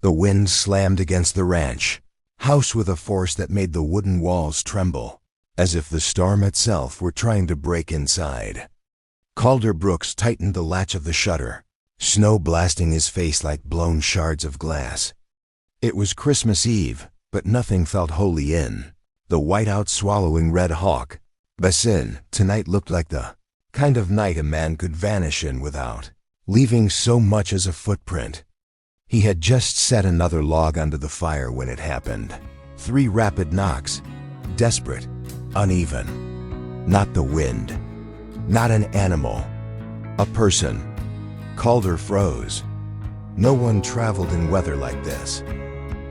The wind slammed against the ranch house with a force that made the wooden walls tremble, as if the storm itself were trying to break inside. Calder Brooks tightened the latch of the shutter, snow blasting his face like blown shards of glass. It was Christmas Eve, but nothing felt holy in the whiteout swallowing red hawk. Basin, tonight looked like the kind of night a man could vanish in without leaving so much as a footprint. He had just set another log onto the fire when it happened. 3 rapid knocks, desperate, uneven. Not the wind, not an animal, a person. Calder froze. No one traveled in weather like this.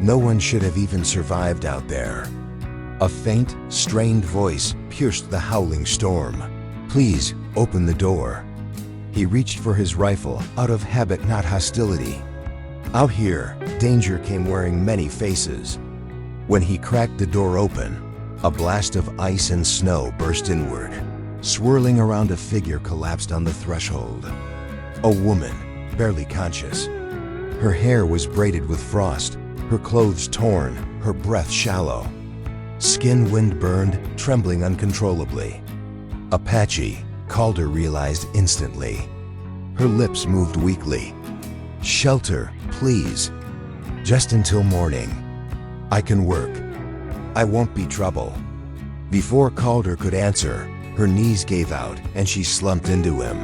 No one should have even survived out there. A faint, strained voice pierced the howling storm. "Please, open the door." He reached for his rifle, out of habit, not hostility. Out here, danger came wearing many faces. When he cracked the door open, a blast of ice and snow burst inward. Swirling around, a figure collapsed on the threshold. A woman, barely conscious. Her hair was braided with frost, her clothes torn, her breath shallow. Skin wind-burned, trembling uncontrollably. Apache, Calder realized instantly. Her lips moved weakly. "Shelter, please. Just until morning. I can work. I won't be trouble." Before Calder could answer, her knees gave out and she slumped into him.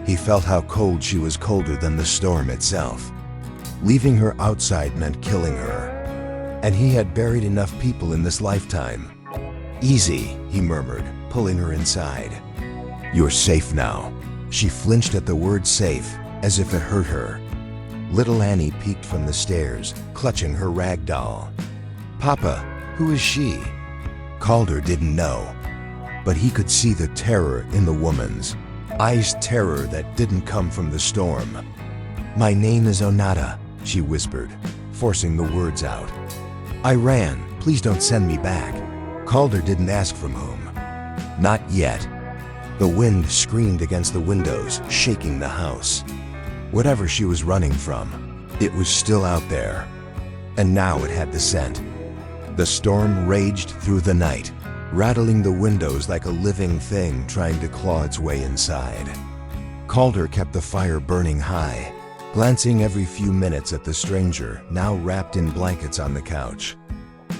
He felt how cold she was, colder than the storm itself. Leaving her outside meant killing her. And he had buried enough people in this lifetime. "Easy," he murmured, pulling her inside. "You're safe now." She flinched at the word safe, as if it hurt her. Little Annie peeked from the stairs, clutching her rag doll. "Papa, who is she?" Calder didn't know, but he could see the terror in the woman's eyes, terror that didn't come from the storm. "My name is Onata," she whispered, forcing the words out. "I ran. Please don't send me back." Calder didn't ask from whom. Not yet. The wind screamed against the windows, shaking the house. Whatever she was running from, it was still out there. And now it had the scent. The storm raged through the night, rattling the windows like a living thing trying to claw its way inside. Calder kept the fire burning high, glancing every few minutes at the stranger, now wrapped in blankets on the couch.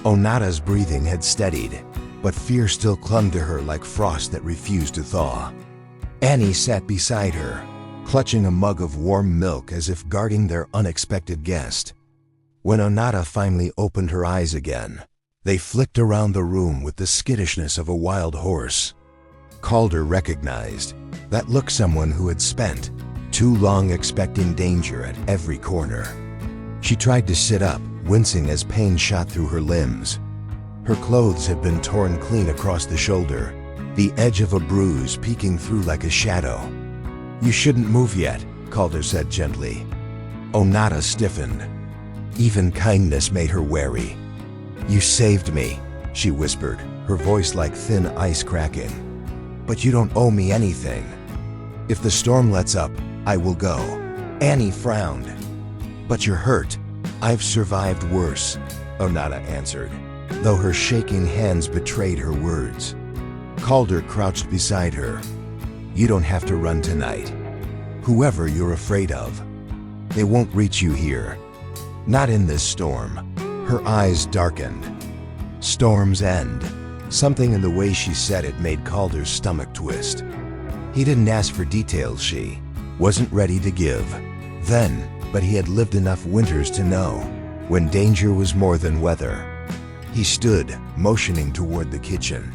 Onata's breathing had steadied, but fear still clung to her like frost that refused to thaw. Annie sat beside her, clutching a mug of warm milk as if guarding their unexpected guest. When Onata finally opened her eyes again, they flicked around the room with the skittishness of a wild horse. Calder recognized that look, someone who had spent too long expecting danger at every corner. She tried to sit up, wincing as pain shot through her limbs. Her clothes had been torn clean across the shoulder, the edge of a bruise peeking through like a shadow. "You shouldn't move yet," Calder said gently. Onata stiffened. Even kindness made her wary. "You saved me," she whispered, her voice like thin ice cracking. "But you don't owe me anything. If the storm lets up, I will go." Annie frowned. "But you're hurt." "I've survived worse," Onata answered, though her shaking hands betrayed her words. Calder crouched beside her. "You don't have to run tonight. Whoever you're afraid of, they won't reach you here. Not in this storm." Her eyes darkened. "Storms end." Something in the way she said it made Calder's stomach twist. He didn't ask for details she wasn't ready to give then, but he had lived enough winters to know when danger was more than weather. He stood, motioning toward the kitchen.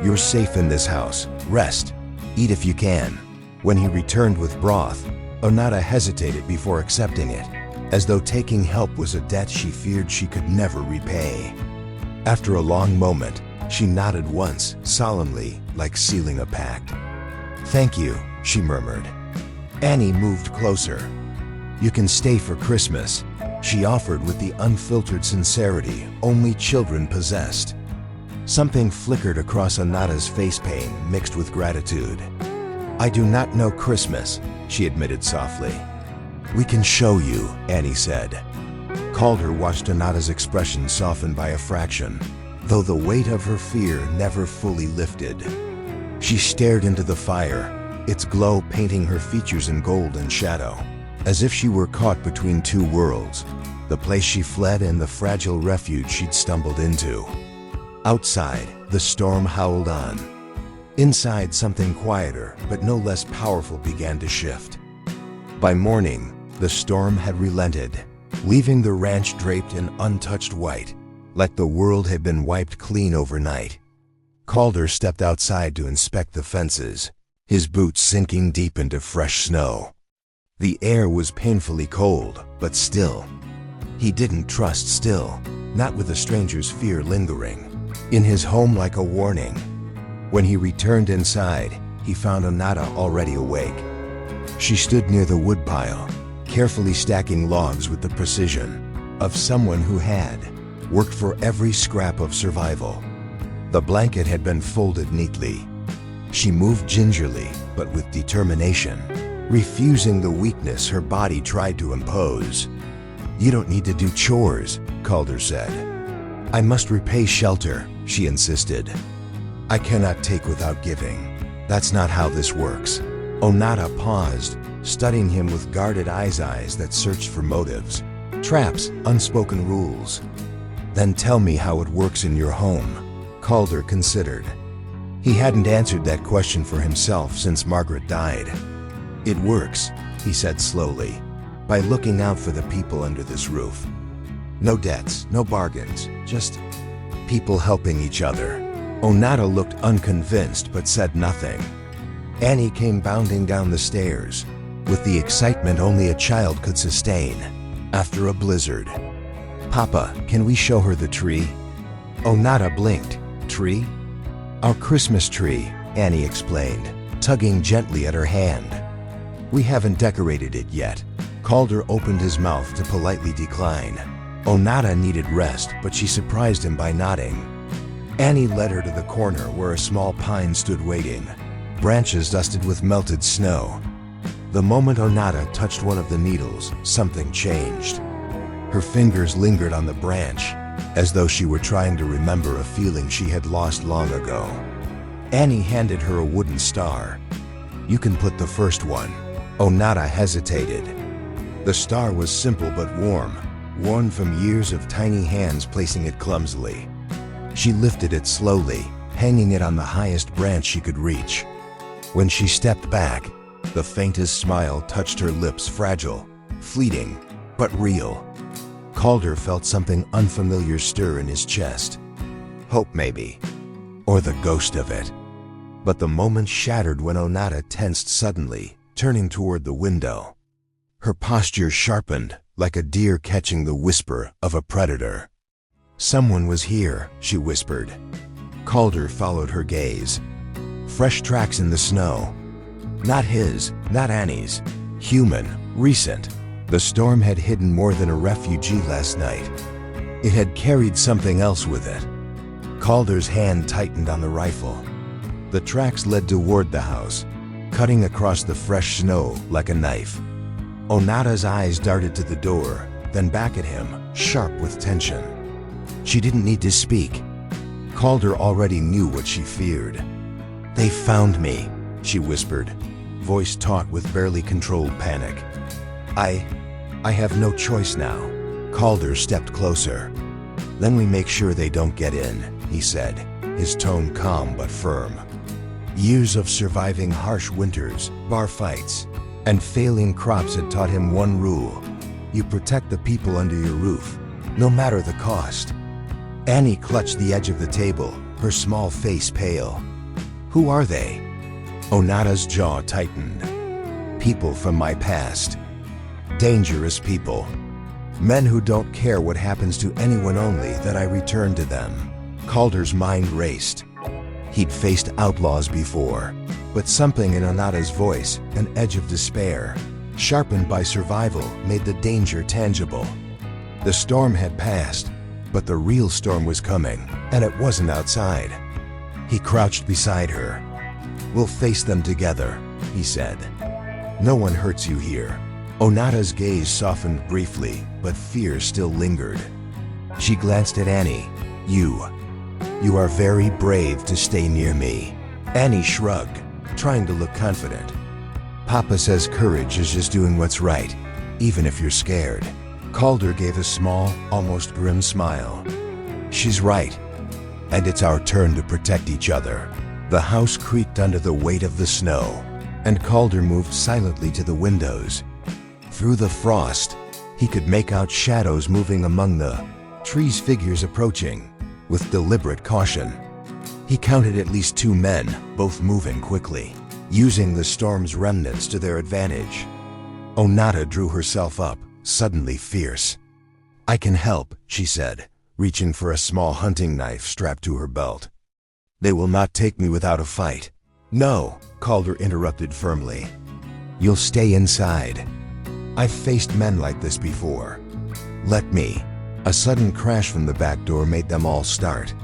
"You're safe in this house. Rest. Eat if you can." When he returned with broth, Onata hesitated before accepting it, as though taking help was a debt she feared she could never repay. After a long moment, she nodded once, solemnly, like sealing a pact. "Thank you," she murmured. Annie moved closer. "You can stay for Christmas," she offered with the unfiltered sincerity only children possessed. Something flickered across Onata's face, pain mixed with gratitude. "I do not know Christmas," she admitted softly. "We can show you," Annie said. Calder watched Onata's expression soften by a fraction, though the weight of her fear never fully lifted. She stared into the fire, its glow painting her features in gold and shadow, as if she were caught between two worlds, the place she fled and the fragile refuge she'd stumbled into. Outside, the storm howled on. Inside, something quieter, but no less powerful began to shift. By morning, the storm had relented, leaving the ranch draped in untouched white, like the world had been wiped clean overnight. Calder stepped outside to inspect the fences, his boots sinking deep into fresh snow. The air was painfully cold, but still. He didn't trust still, not with a stranger's fear lingering in his home like a warning. When he returned inside, he found Onata already awake. She stood near the woodpile, carefully stacking logs with the precision of someone who had worked for every scrap of survival. The blanket had been folded neatly. She moved gingerly, but with determination, refusing the weakness her body tried to impose. "You don't need to do chores," Calder said. "I must repay shelter," she insisted. "I cannot take without giving. That's not how this works." Onata paused, studying him with guarded eyes that searched for motives, traps, unspoken rules. "Then tell me how it works in your home," Calder considered. He hadn't answered that question for himself since Margaret died. "It works," he said slowly, "by looking out for the people under this roof. No debts, no bargains, just people helping each other." Onata looked unconvinced but said nothing. Annie came bounding down the stairs, with the excitement only a child could sustain after a blizzard. "Papa, can we show her the tree?" Onata blinked. "Tree?" "Our Christmas tree," Annie explained, tugging gently at her hand. "We haven't decorated it yet." Calder opened his mouth to politely decline. Onata needed rest, but she surprised him by nodding. Annie led her to the corner where a small pine stood waiting, branches dusted with melted snow. The moment Onata touched one of the needles, something changed. Her fingers lingered on the branch, as though she were trying to remember a feeling she had lost long ago. Annie handed her a wooden star. "You can put the first one." Onata hesitated. The star was simple but warm, worn from years of tiny hands placing it clumsily. She lifted it slowly, hanging it on the highest branch she could reach. When she stepped back, the faintest smile touched her lips, fragile, fleeting, but real. Calder felt something unfamiliar stir in his chest. Hope, maybe, or the ghost of it. But the moment shattered when Onata tensed suddenly, turning toward the window. Her posture sharpened, like a deer catching the whisper of a predator. "Someone was here," she whispered. Calder followed her gaze. Fresh tracks in the snow. Not his, not Annie's. Human, recent. The storm had hidden more than a refugee last night. It had carried something else with it. Calder's hand tightened on the rifle. The tracks led toward the house, cutting across the fresh snow like a knife. Onata's eyes darted to the door, then back at him, sharp with tension. She didn't need to speak. Calder already knew what she feared. "They found me," she whispered, voice taut with barely controlled panic. I have no choice now." Calder stepped closer. "Then we make sure they don't get in," he said, his tone calm but firm. Years of surviving harsh winters, bar fights, and failing crops had taught him one rule: you protect the people under your roof, no matter the cost. Annie clutched the edge of the table, her small face pale. "Who are they?" Onata's jaw tightened. "People from my past. Dangerous people. Men who don't care what happens to anyone, only that I return to them." Calder's mind raced. He'd faced outlaws before, but something in Onata's voice, an edge of despair, sharpened by survival, made the danger tangible. The storm had passed, but the real storm was coming, and it wasn't outside. He crouched beside her. "We'll face them together," he said. "No one hurts you here." Onata's gaze softened briefly, but fear still lingered. She glanced at Annie. You are very brave to stay near me." Annie shrugged, trying to look confident. "Papa says courage is just doing what's right, even if you're scared." Calder gave a small, almost grim smile. "She's right, and it's our turn to protect each other." The house creaked under the weight of the snow, and Calder moved silently to the windows. Through the frost, he could make out shadows moving among the trees, figures approaching with deliberate caution. He counted at least 2 men, both moving quickly, using the storm's remnants to their advantage. Onata drew herself up, suddenly fierce. "I can help," she said, reaching for a small hunting knife strapped to her belt. "They will not take me without a fight." "No," Calder interrupted firmly. "You'll stay inside. I've faced men like this before. Let me." A sudden crash from the back door made them all start.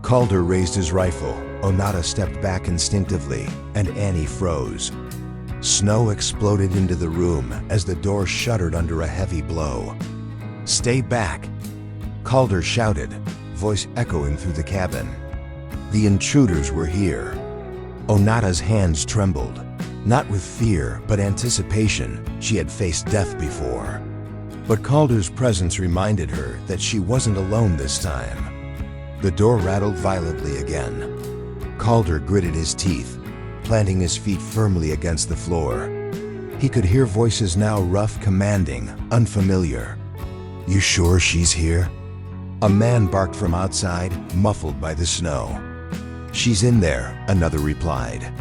Calder raised his rifle, Onata stepped back instinctively, and Annie froze. Snow exploded into the room as the door shuddered under a heavy blow. "Stay back!" Calder shouted, voice echoing through the cabin. The intruders were here. Onata's hands trembled, not with fear but anticipation. She had faced death before. But Calder's presence reminded her that she wasn't alone this time. The door rattled violently again. Calder gritted his teeth, planting his feet firmly against the floor. He could hear voices now, rough, commanding, unfamiliar. "You sure she's here?" A man barked from outside, muffled by the snow. "She's in there," another replied.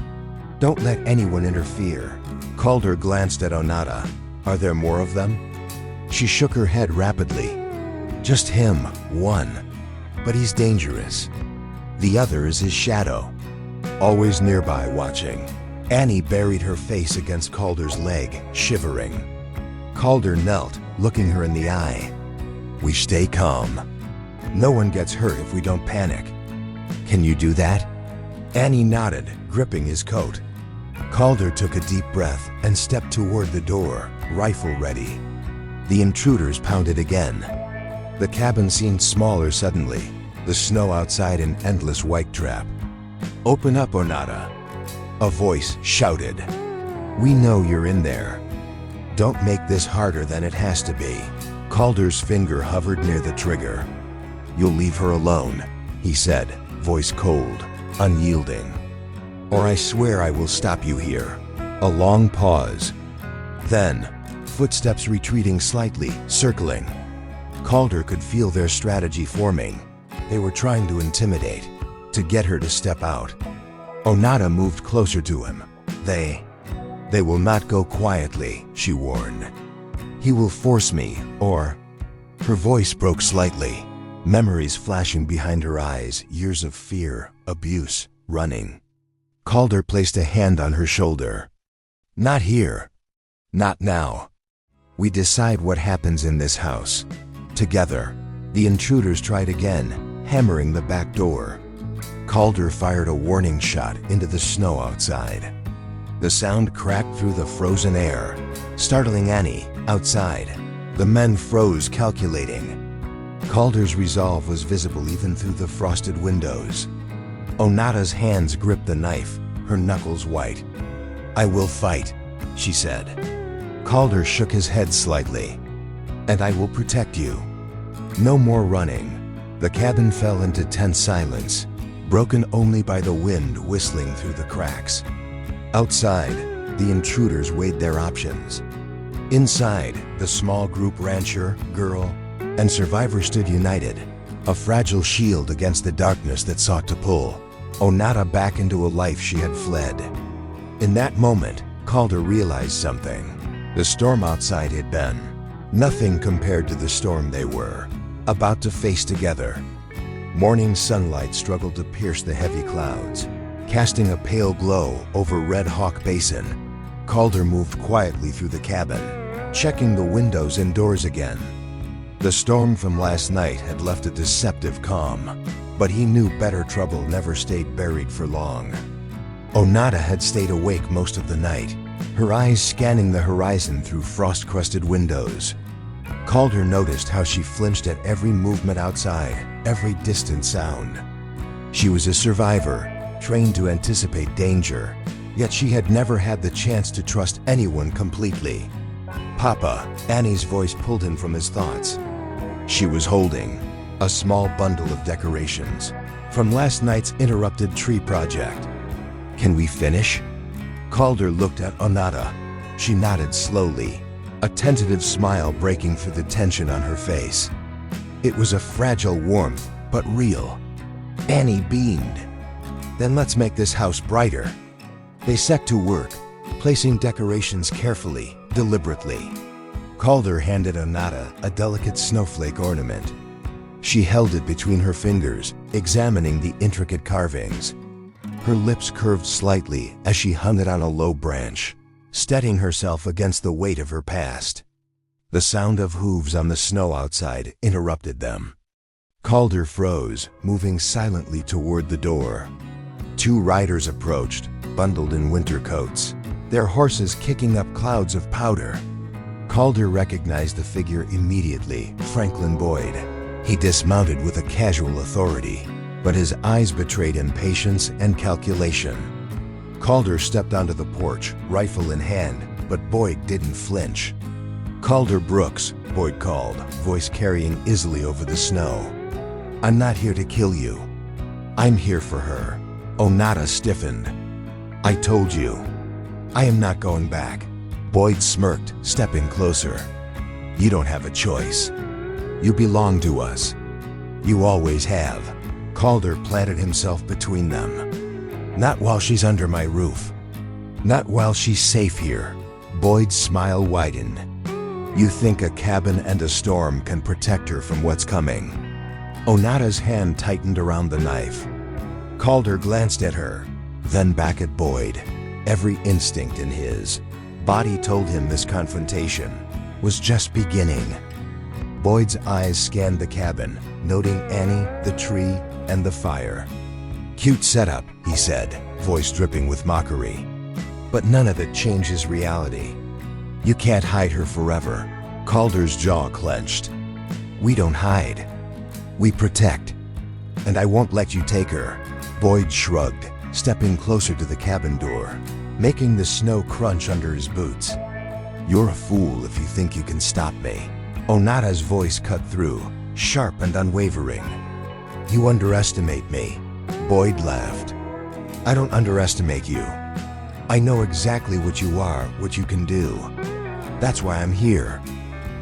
"Don't let anyone interfere." Calder glanced at Onata. "Are there more of them?" She shook her head rapidly. "Just him, one. But he's dangerous. The other is his shadow, always nearby watching." Annie buried her face against Calder's leg, shivering. Calder knelt, looking her in the eye. "We stay calm. No one gets hurt if we don't panic. Can you do that?" Annie nodded, gripping his coat. Calder took a deep breath and stepped toward the door, rifle ready. The intruders pounded again. The cabin seemed smaller suddenly, the snow outside an endless white trap. "Open up, Onata," a voice shouted. "We know you're in there. Don't make this harder than it has to be." Calder's finger hovered near the trigger. "You'll leave her alone," he said, voice cold, unyielding. "Or I swear I will stop you here." A long pause. Then, footsteps retreating slightly, circling. Calder could feel their strategy forming. They were trying to intimidate, to get her to step out. Onata moved closer to him. They will not go quietly," she warned. "He will force me, or..." Her voice broke slightly, memories flashing behind her eyes, years of fear, abuse, running. Calder placed a hand on her shoulder. "Not here. Not now. We decide what happens in this house. Together." The intruders tried again, hammering the back door. Calder fired a warning shot into the snow outside. The sound cracked through the frozen air, startling Annie, outside. The men froze, calculating. Calder's resolve was visible even through the frosted windows. Onata's hands gripped the knife, her knuckles white. "I will fight," she said. Calder shook his head slightly. "And I will protect you. No more running." The cabin fell into tense silence, broken only by the wind whistling through the cracks. Outside, the intruders weighed their options. Inside, the small group, rancher, girl, and survivor, stood united, a fragile shield against the darkness that sought to pull Onata back into a life she had fled. In that moment, Calder realized something. The storm outside had been nothing compared to the storm they were about to face together. Morning sunlight struggled to pierce the heavy clouds, casting a pale glow over Red Hawk Basin. Calder moved quietly through the cabin, checking the windows and doors again. The storm from last night had left a deceptive calm, but he knew better trouble never stayed buried for long. Onata had stayed awake most of the night, her eyes scanning the horizon through frost-crusted windows. Calder noticed how she flinched at every movement outside, every distant sound. She was a survivor, trained to anticipate danger, yet she had never had the chance to trust anyone completely. "Papa," Annie's voice pulled him from his thoughts. She was holding a small bundle of decorations from last night's interrupted tree project. "Can we finish?" Calder looked at Onata. She nodded slowly, a tentative smile breaking through the tension on her face. It was a fragile warmth, but real. Annie beamed. "Then let's make this house brighter." They set to work, placing decorations carefully, deliberately. Calder handed Onata a delicate snowflake ornament. She held it between her fingers, examining the intricate carvings. Her lips curved slightly as she hung it on a low branch, steadying herself against the weight of her past. The sound of hooves on the snow outside interrupted them. Calder froze, moving silently toward the door. Two riders approached, bundled in winter coats, their horses kicking up clouds of powder. Calder recognized the figure immediately, Franklin Boyd. He dismounted with a casual authority, but his eyes betrayed impatience and calculation. Calder stepped onto the porch, rifle in hand, but Boyd didn't flinch. "Calder Brooks," Boyd called, voice carrying easily over the snow. "I'm not here to kill you. I'm here for her." Onata stiffened. "I told you. I am not going back." Boyd smirked, stepping closer. "You don't have a choice. You belong to us. You always have." Calder planted himself between them. "Not while she's under my roof. Not while she's safe here." Boyd's smile widened. "You think a cabin and a storm can protect her from what's coming?" Onata's hand tightened around the knife. Calder glanced at her, then back at Boyd. Every instinct in his body told him this confrontation was just beginning. Boyd's eyes scanned the cabin, noting Annie, the tree, and the fire. "Cute setup," he said, voice dripping with mockery. "But none of it changes reality. You can't hide her forever." Calder's jaw clenched. "We don't hide. We protect. And I won't let you take her." Boyd shrugged, stepping closer to the cabin door, making the snow crunch under his boots. "You're a fool if you think you can stop me." Onata's voice cut through, sharp and unwavering. "You underestimate me." Boyd laughed. "I don't underestimate you. I know exactly what you are, what you can do. That's why I'm here.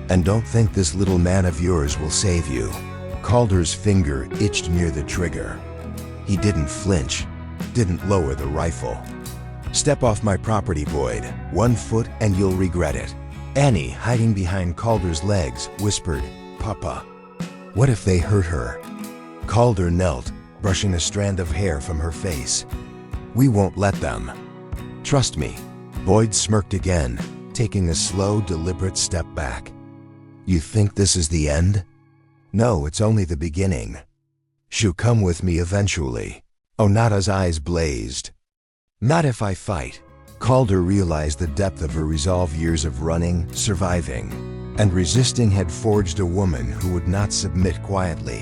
And don't think this little man of yours will save you." Calder's finger itched near the trigger. He didn't flinch, didn't lower the rifle. "Step off my property, Boyd. 1 foot and you'll regret it." Annie, hiding behind Calder's legs, whispered, "Papa, what if they hurt her?" Calder knelt, brushing a strand of hair from her face. "We won't let them. Trust me." Boyd smirked again, taking a slow, deliberate step back. "You think this is the end?" "No, it's only the beginning. She'll come with me eventually." Onata's eyes blazed. "Not if I fight." Calder realized the depth of her resolve. Years of running, surviving, and resisting had forged a woman who would not submit quietly.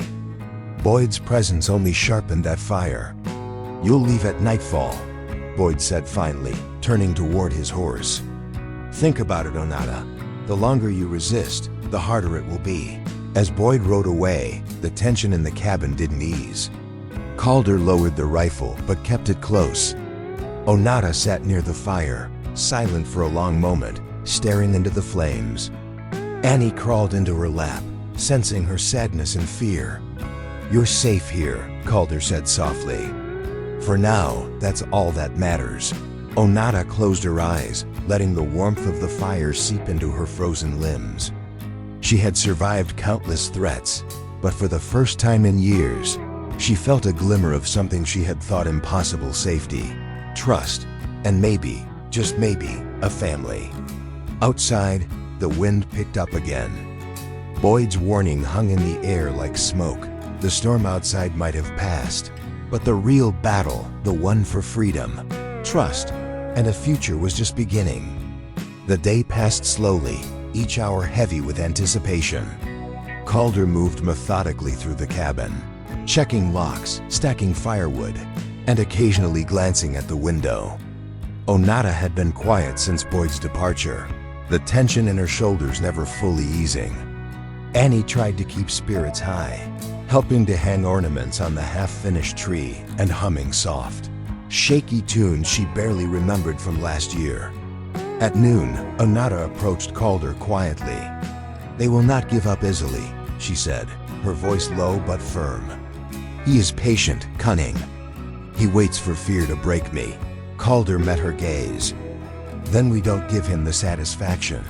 Boyd's presence only sharpened that fire. "You'll leave at nightfall," Boyd said finally, turning toward his horse. "Think about it, Onata. The longer you resist, the harder it will be." As Boyd rode away, the tension in the cabin didn't ease. Calder lowered the rifle, but kept it close. Onata sat near the fire, silent for a long moment, staring into the flames. Annie crawled into her lap, sensing her sadness and fear. "You're safe here," Calder said softly. "For now, that's all that matters." Onata closed her eyes, letting the warmth of the fire seep into her frozen limbs. She had survived countless threats, but for the first time in years, she felt a glimmer of something she had thought impossible: safety, trust, and maybe, just maybe, a family. Outside, the wind picked up again. Boyd's warning hung in the air like smoke. The storm outside might have passed, but the real battle, the one for freedom, trust, and a future was just beginning. The day passed slowly, each hour heavy with anticipation. Calder moved methodically through the cabin, checking locks, stacking firewood, and occasionally glancing at the window. Onata had been quiet since Boyd's departure, the tension in her shoulders never fully easing. Annie tried to keep spirits high, helping to hang ornaments on the half-finished tree and humming soft, shaky tunes she barely remembered from last year. At noon, Onata approached Calder quietly. "They will not give up easily," she said, her voice low but firm. "He is patient, cunning. He waits for fear to break me." Calder met her gaze. "Then we don't give him the satisfaction.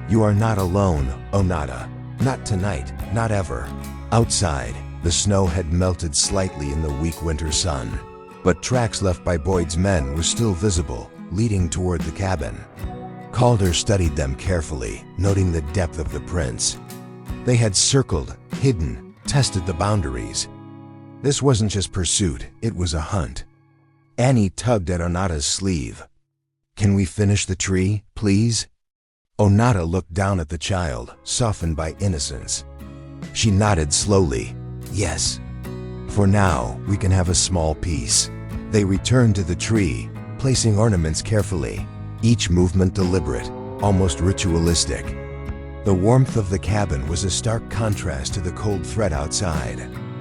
You are not alone, Onata. Not tonight, not ever." Outside, the snow had melted slightly in the weak winter sun, but tracks left by Boyd's men were still visible, leading toward the cabin. Calder studied them carefully, noting the depth of the prints. They had circled, hidden, tested the boundaries. This wasn't just pursuit, it was a hunt. Annie tugged at Onata's sleeve. "Can we finish the tree, please?" Onata looked down at the child, softened by innocence. She nodded slowly. "Yes. For now, we can have a small piece." They returned to the tree, placing ornaments carefully, each movement deliberate, almost ritualistic. The warmth of the cabin was a stark contrast to the cold threat outside,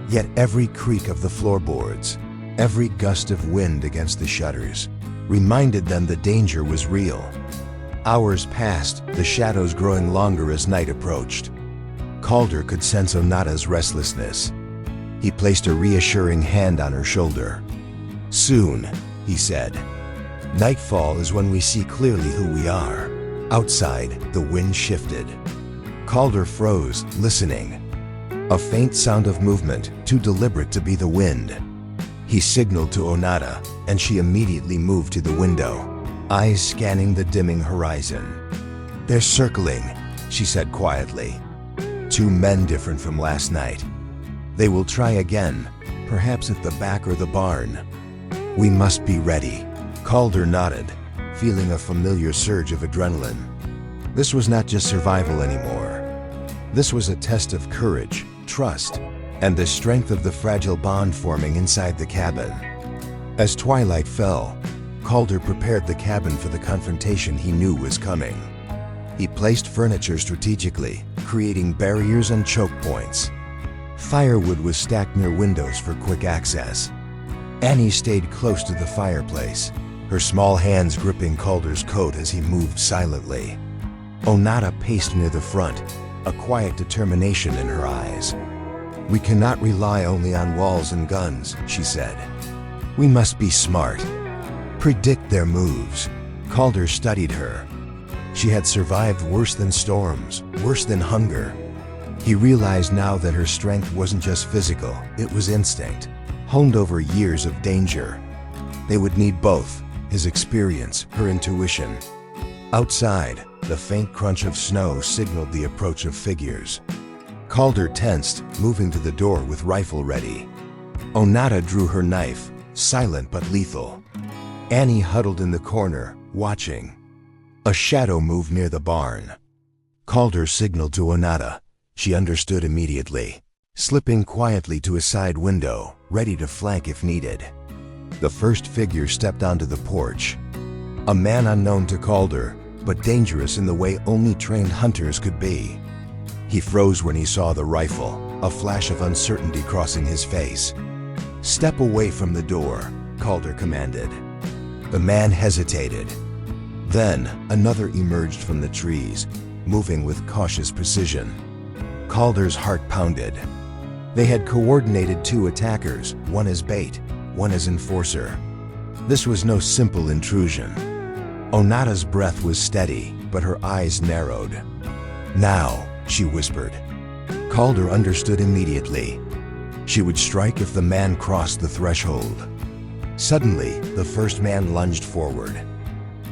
yet every creak of the floorboards, every gust of wind against the shutters, reminded them the danger was real. Hours passed, the shadows growing longer as night approached. Calder could sense Onata's restlessness. He placed a reassuring hand on her shoulder. "Soon," he said. "Nightfall is when we see clearly who we are." Outside, the wind shifted. Calder froze, listening. A faint sound of movement, too deliberate to be the wind. He signaled to Onata, and she immediately moved to the window, eyes scanning the dimming horizon. "They're circling," she said quietly. "Two men different from last night. They will try again, perhaps at the back or the barn. We must be ready." Calder nodded, feeling a familiar surge of adrenaline. This was not just survival anymore. This was a test of courage, trust, and the strength of the fragile bond forming inside the cabin. As twilight fell, Calder prepared the cabin for the confrontation he knew was coming. He placed furniture strategically, creating barriers and choke points. Firewood was stacked near windows for quick access. Annie stayed close to the fireplace, her small hands gripping Calder's coat as he moved silently. Onata paced near the front, a quiet determination in her eyes. "We cannot rely only on walls and guns," she said. "We must be smart. Predict their moves." Calder studied her. She had survived worse than storms, worse than hunger. He realized now that her strength wasn't just physical, it was instinct, honed over years of danger. They would need both, his experience, her intuition. Outside, the faint crunch of snow signaled the approach of figures. Calder tensed, moving to the door with rifle ready. Onata drew her knife, silent but lethal. Annie huddled in the corner, watching. A shadow moved near the barn. Calder signaled to Onata. She understood immediately, slipping quietly to a side window, ready to flank if needed. The first figure stepped onto the porch. A man unknown to Calder, but dangerous in the way only trained hunters could be. He froze when he saw the rifle, a flash of uncertainty crossing his face. "Step away from the door," Calder commanded. The man hesitated. Then, another emerged from the trees, moving with cautious precision. Calder's heart pounded. They had coordinated two attackers, one as bait, one as enforcer. This was no simple intrusion. Onata's breath was steady, but her eyes narrowed. "Now," she whispered. Calder understood immediately. She would strike if the man crossed the threshold. Suddenly, the first man lunged forward.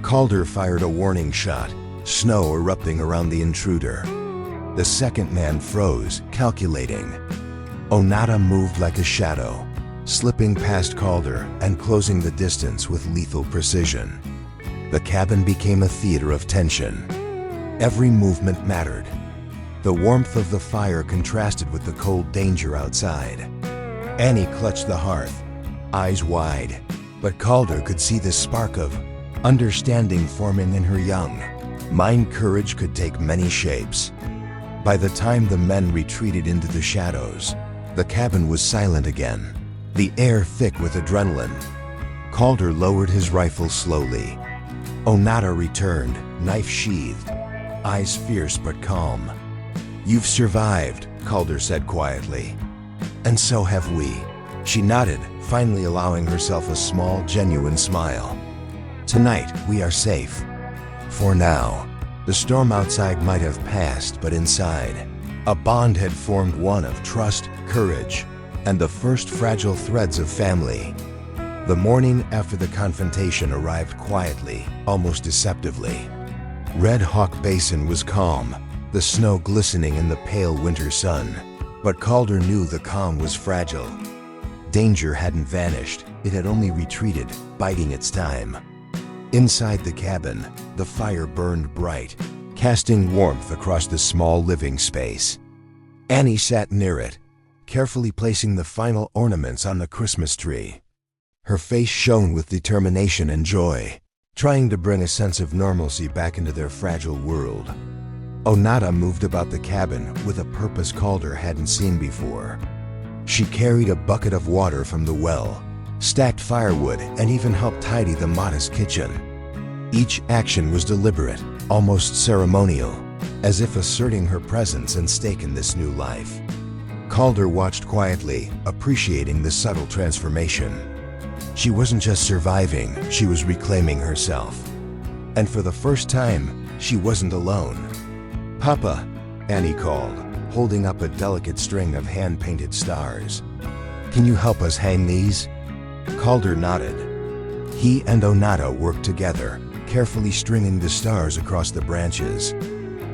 Calder fired a warning shot, snow erupting around the intruder. The second man froze, calculating. Onata moved like a shadow, slipping past Calder and closing the distance with lethal precision. The cabin became a theater of tension. Every movement mattered. The warmth of the fire contrasted with the cold danger outside. Annie clutched the hearth, eyes wide, but Calder could see the spark of understanding forming in her young mind. Courage could take many shapes. By the time the men retreated into the shadows, the cabin was silent again, the air thick with adrenaline. Calder lowered his rifle slowly. Onata returned, knife sheathed, eyes fierce but calm. "You've survived," Calder said quietly. "And so have we." She nodded, finally allowing herself a small, genuine smile. "Tonight, we are safe. For now." The storm outside might have passed, but inside, a bond had formed, one of trust, courage, and the first fragile threads of family. The morning after the confrontation arrived quietly, almost deceptively. Red Hawk Basin was calm, the snow glistening in the pale winter sun. But Calder knew the calm was fragile. Danger hadn't vanished, it had only retreated, biding its time. Inside the cabin, the fire burned bright, casting warmth across the small living space. Annie sat near it, carefully placing the final ornaments on the Christmas tree. Her face shone with determination and joy, trying to bring a sense of normalcy back into their fragile world. Onata moved about the cabin with a purpose Calder hadn't seen before. She carried a bucket of water from the well, stacked firewood, and even helped tidy the modest kitchen. Each action was deliberate, almost ceremonial, as if asserting her presence and stake in this new life. Calder watched quietly, appreciating the subtle transformation. She wasn't just surviving, she was reclaiming herself. And for the first time, she wasn't alone. "Papa," Annie called, holding up a delicate string of hand-painted stars. "Can you help us hang these?" Calder nodded. He and Onata worked together, carefully stringing the stars across the branches.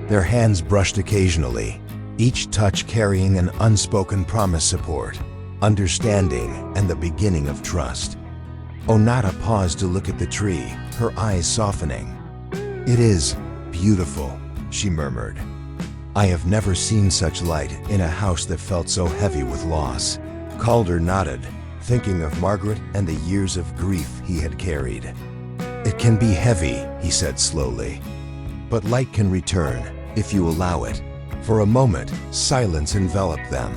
Their hands brushed occasionally, each touch carrying an unspoken promise: support, understanding, and the beginning of trust. Onata paused to look at the tree, her eyes softening. "It is beautiful," she murmured. "I have never seen such light in a house that felt so heavy with loss." Calder nodded, thinking of Margaret and the years of grief he had carried. "It can be heavy," he said slowly, "but light can return, if you allow it." For a moment, silence enveloped them.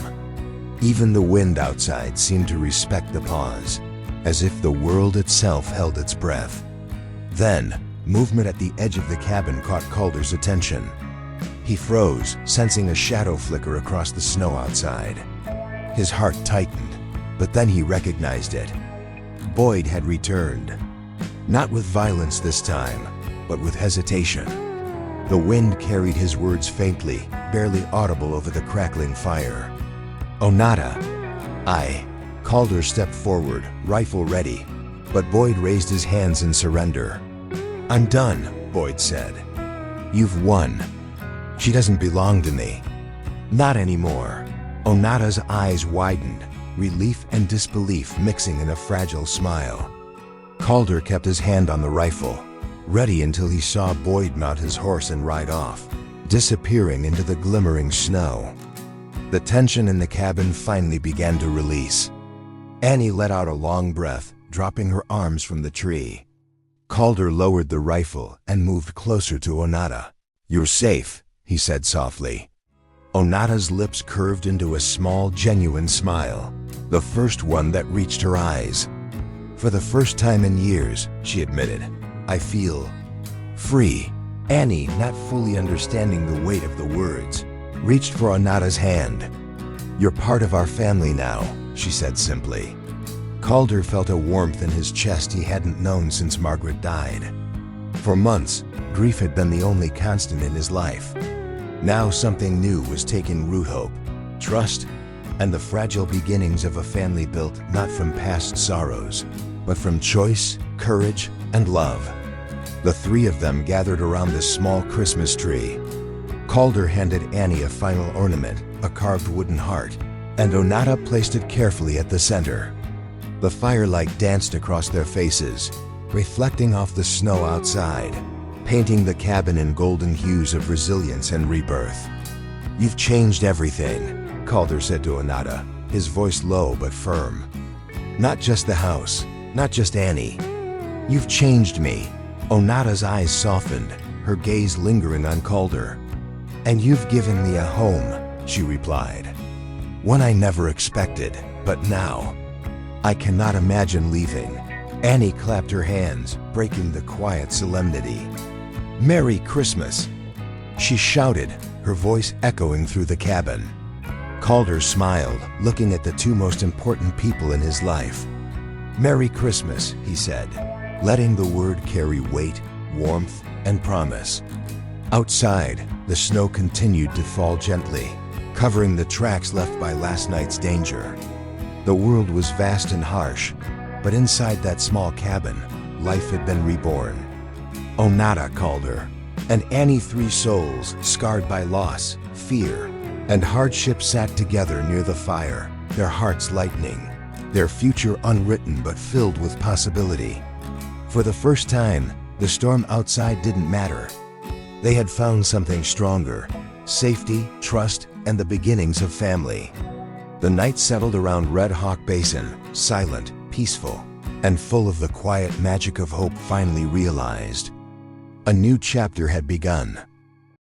Even the wind outside seemed to respect the pause, as if the world itself held its breath. Then, movement at the edge of the cabin caught Calder's attention. He froze, sensing a shadow flicker across the snow outside. His heart tightened, but then he recognized it. Boyd had returned. Not with violence this time, but with hesitation. The wind carried his words faintly, barely audible over the crackling fire. "Onata." Calder stepped forward, rifle ready, but Boyd raised his hands in surrender. "I'm done," Boyd said. "You've won. She doesn't belong to me." "Not anymore." Onata's eyes widened, relief and disbelief mixing in a fragile smile. Calder kept his hand on the rifle, ready until he saw Boyd mount his horse and ride off, disappearing into the glimmering snow. The tension in the cabin finally began to release. Annie let out a long breath, dropping her arms from the tree. Calder lowered the rifle and moved closer to Onata. "You're safe," he said softly. Onata's lips curved into a small, genuine smile, the first one that reached her eyes. "For the first time in years," she admitted, "I feel free." Annie, not fully understanding the weight of the words, reached for Onata's hand. "You're part of our family now," she said simply. Calder felt a warmth in his chest he hadn't known since Margaret died. For months, grief had been the only constant in his life. Now something new was taking root: hope, trust, and the fragile beginnings of a family built not from past sorrows, but from choice, courage, and love. The three of them gathered around the small Christmas tree. Calder handed Annie a final ornament, a carved wooden heart, and Onata placed it carefully at the center. The firelight danced across their faces, reflecting off the snow outside. painting the cabin in golden hues of resilience and rebirth. "You've changed everything," Calder said to Onata, his voice low but firm. "Not just the house, not just Annie. You've changed me." Onata's eyes softened, her gaze lingering on Calder. "And you've given me a home," she replied. "One I never expected, but now I cannot imagine leaving." Annie clapped her hands, breaking the quiet solemnity. "Merry Christmas!" she shouted, her voice echoing through the cabin. Calder smiled, looking at the two most important people in his life. "Merry Christmas," he said, letting the word carry weight, warmth, and promise. Outside, the snow continued to fall gently, covering the tracks left by last night's danger. The world was vast and harsh, but inside that small cabin, life had been reborn. Onata called her, and Annie, three souls scarred by loss, fear, and hardship sat together near the fire, their hearts lightening, their future unwritten but filled with possibility. For the first time, the storm outside didn't matter. They had found something stronger: safety, trust, and the beginnings of family. The night settled around Red Hawk Basin, silent, peaceful, and full of the quiet magic of hope finally realized. A new chapter had begun.